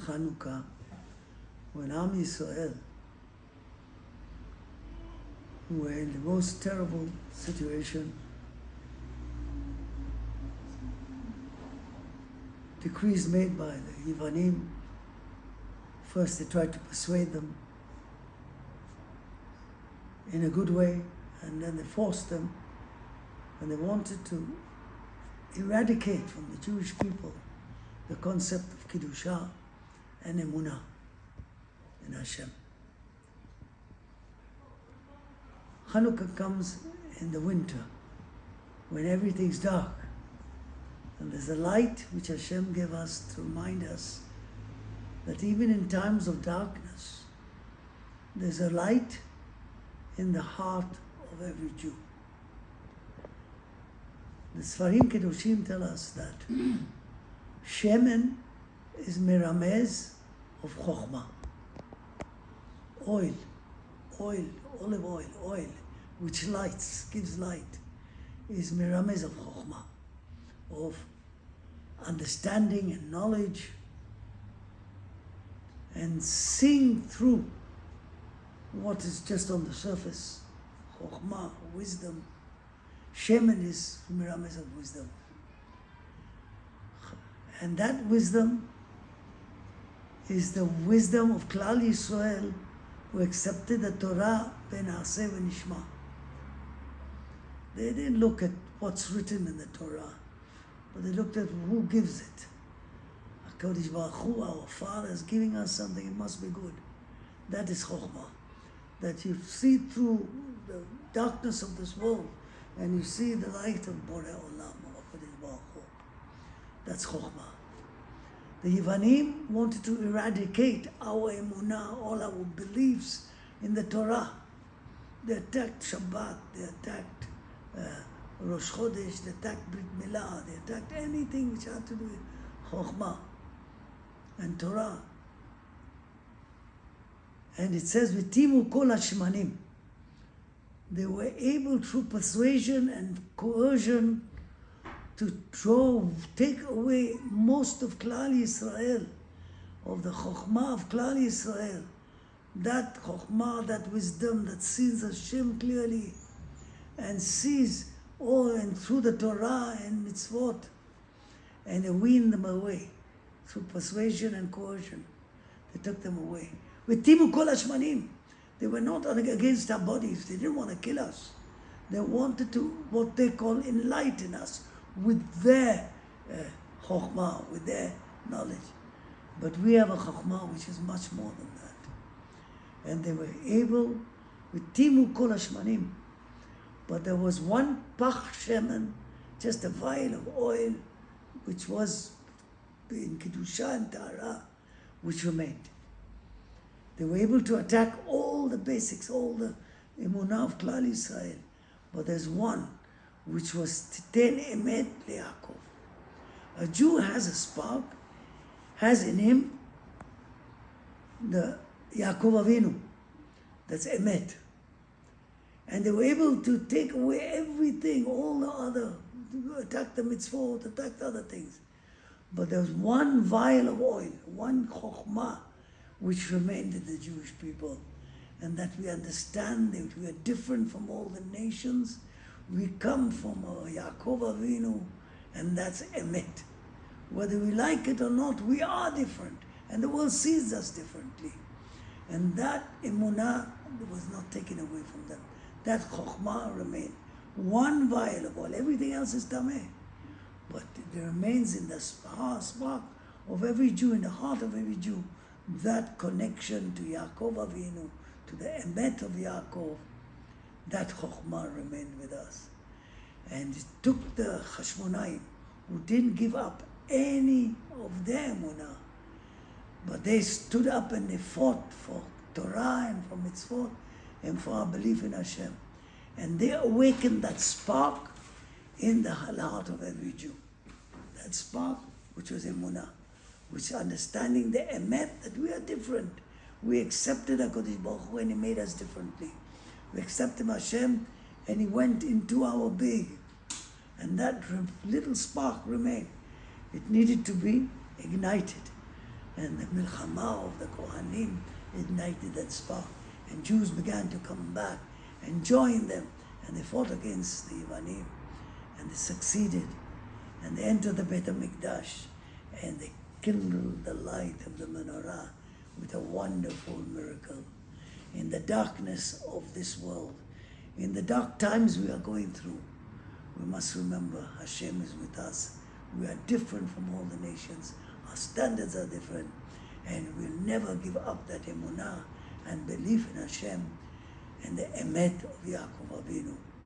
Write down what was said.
Hanukka, when Am Yisrael were in the most terrible situation, decrees made by the Yivanim. First they tried to persuade them in a good way, and then they forced them, and they wanted to eradicate from the Jewish people the concept of Kiddusha and Emunah in Hashem. Hanukka comes in the winter when everything's dark, and there's a light which Hashem gave us to remind us that even in times of darkness, there's a light in the heart of every Jew. The Sfarim Kedoshim tell us that Shemen is Miramez of Chokhmah. Oil, olive oil, which lights, gives light, is Miramez of Chokhmah, of understanding and knowledge, and seeing through what is just on the surface. Chokhmah, wisdom. Shemen is Miramez of wisdom. And that wisdom is the wisdom of Klal Yisrael, who accepted the Torah Benaseh V'Nishma. They didn't look at what's written in the Torah, but they looked at who gives it. HaKadosh Baruch Hu, our Father, is giving us something, it must be good. That is Chokhmah. That you see through the darkness of this world and you see the light of Borei Olam, HaKadosh Baruch Hu. That's Chokhmah. The Yivanim wanted to eradicate our emunah, all our beliefs in the Torah. They attacked Shabbat, they attacked Rosh Chodesh, they attacked Brit Milah, they attacked anything which had to do with Chokhmah and Torah. And it says, V'timu kol hashmanim. They were able through persuasion and coercion to take away most of Klal Yisrael, of the Chokhmah of Klal Yisrael. That Chokhmah, that wisdom that sees Hashem clearly and sees all and through the Torah and mitzvot, and they wean them away through persuasion and coercion. They took them away. V'timu kol hashmanim. They were not against our bodies. They didn't want to kill us. They wanted to, what they call, enlighten us with their chokhmah, with their knowledge. But we have a chokhmah which is much more than that. And they were able, with timu kol hashmanim, but there was one pach shemen, just a vial of oil, which was in Kiddusha and Tahara, which remained. They were able to attack all the basics, all the emunah of Klal Yisrael. But there's one which was Titen Emet LeYaakov. A Jew has a spark, has in him the Yaakov Avinu, that's Emet. And they were able to take away everything, all the other, attack the mitzvot, attack the other things. But there was one vial of oil, one chokhmah, which remained in the Jewish people. And that we understand that we are different from all the nations. We come from Yaakov Avinu, and that's Emet. Whether we like it or not, we are different, and the world sees us differently. And that emunah was not taken away from them. That chokhmah remained. One vial of oil, everything else is tameh. But it remains in the spark of every Jew, in the heart of every Jew, that connection to Yaakov Avinu, to the Emet of Yaakov. That chokhmah remained with us. And it took the Hashmonaim, who didn't give up any of their emunah, but they stood up and they fought for Torah and for mitzvot and for our belief in Hashem. And they awakened that spark in the heart of every Jew. That spark which was emunah, which understanding the emet, that we are different. We accepted HaKadosh Baruch Hu and He made us differently. We accepted Hashem and He went into our being. And that little spark remained. It needed to be ignited. And the milchama of the Kohanim ignited that spark. And Jews began to come back and join them. And they fought against the Yevanim. And they succeeded. And they entered the Beit HaMikdash. And they kindled the light of the menorah with a wonderful miracle. In the darkness of this world, in the dark times we are going through, we must remember Hashem is with us. We are different from all the nations. Our standards are different. And we'll never give up that emunah and belief in Hashem and the emet of Yaakov Avinu.